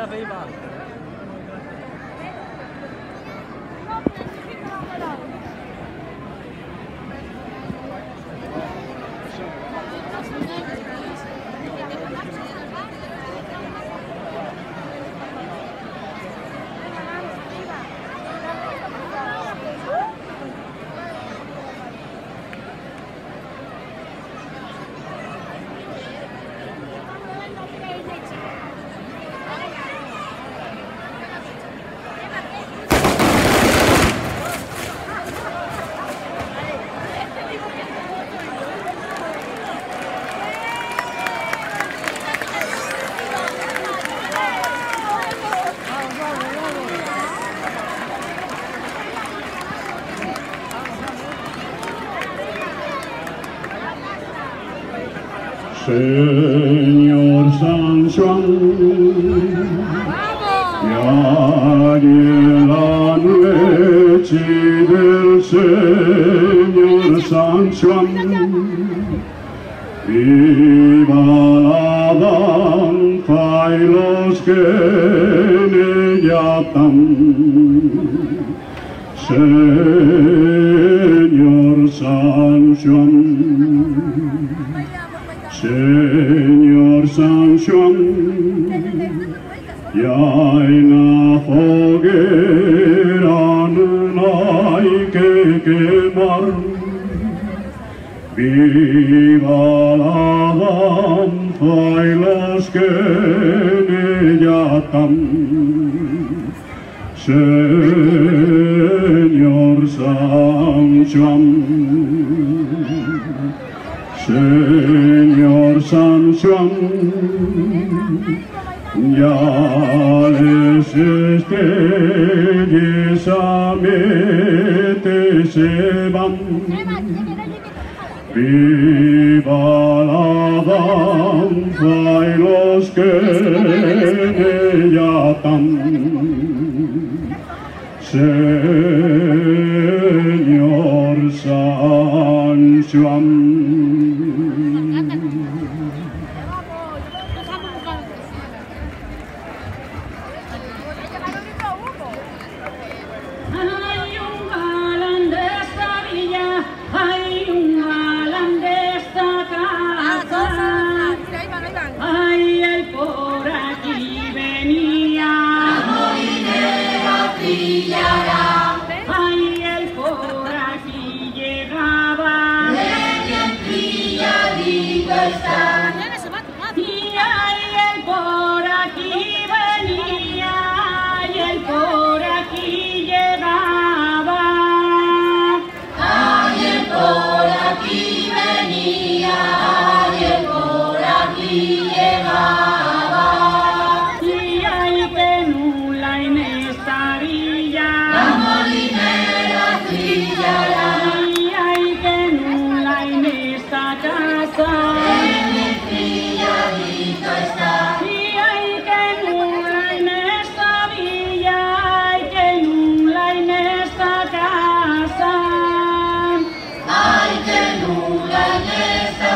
arriba. Señor San Juan, ya llega la noche del Señor San Juan, viva la danza y los que en ella están. Señor San Juan, Señor San Juan, ya en la foguera no hay que quemar. Viva la danza y los que en ella están. Señor San Juan, Señor San Juan, ya les estrellas a mete se van. Viva la danza y los que en ella están. Señor San Juan. Ay, que nula en esta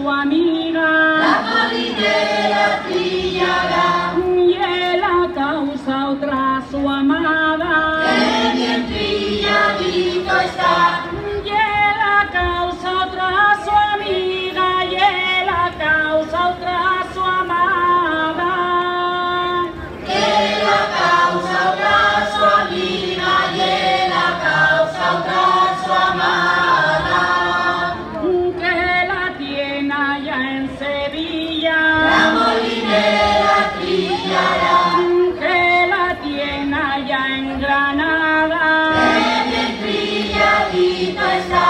su amiga, la molinera trillará, y él a causa otra su amada, que bien trilladito está, y él a causa otra su amiga, y él a causa otra su amada, que la causa otra su amiga, y la causa otra su amada, que la tiene allá en Sevilla, la molinera trillará, que la tiene allá en Granada, que bien trilladito está,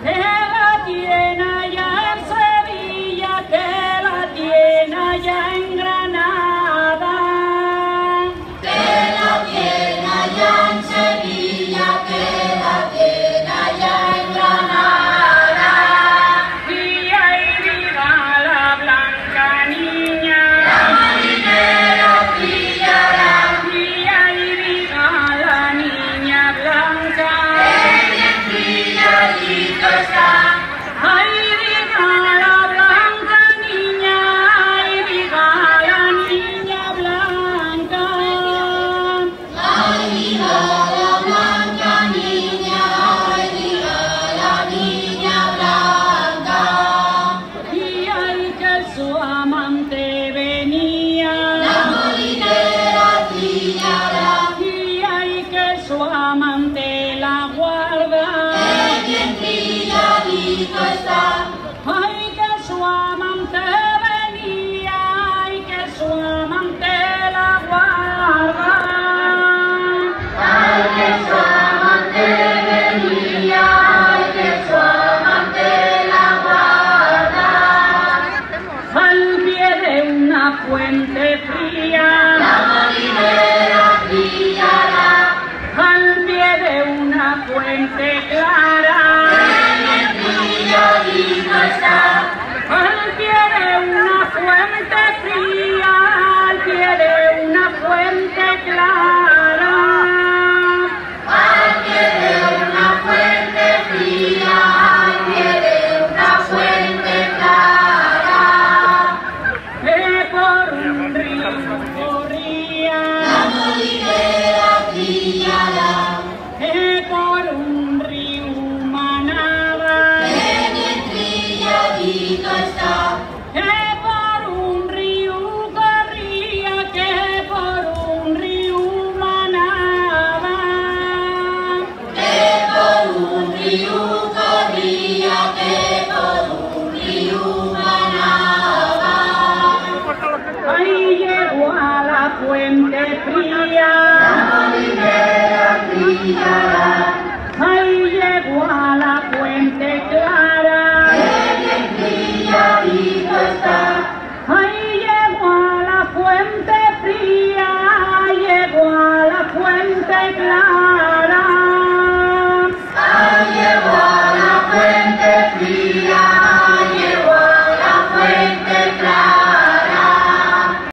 que la tiene allá en Sevilla, que la tiene allá en Granada, que la tiene allá en Sevilla, que la tiene allá en Granada. y ahí viva la blanca niña, La molinera trillará, y ahí viva la niña blanca, que bien trilladito está, ahí viva la blanca niña, ahí viva la niña blanca. ay viva la blanca niña, ay viva la niña blanca, Y ay que su amante venía, la molinera trillará, y ay que su amante la guarda, que bien trilladito está, ay que su amante venía, ay que su amante la guarda. ay que su amante venía, ay que su amante la guarda, Al pie de una fuente fría, la molinera trillará, al pie de una fuente clara, que bien trilladito está, al pie de una fuente fría, al pie de una fuente clara, al pie de una fuente fría, al pie de una fuente clara, que por un río corría, la molinera trillará, que por un río manaba, que bien trilladito está, que por un río corría, que por un río manaba, que por un río corría, que por un río manaba, ahí llegó a la fuente fría, la molinera trillará,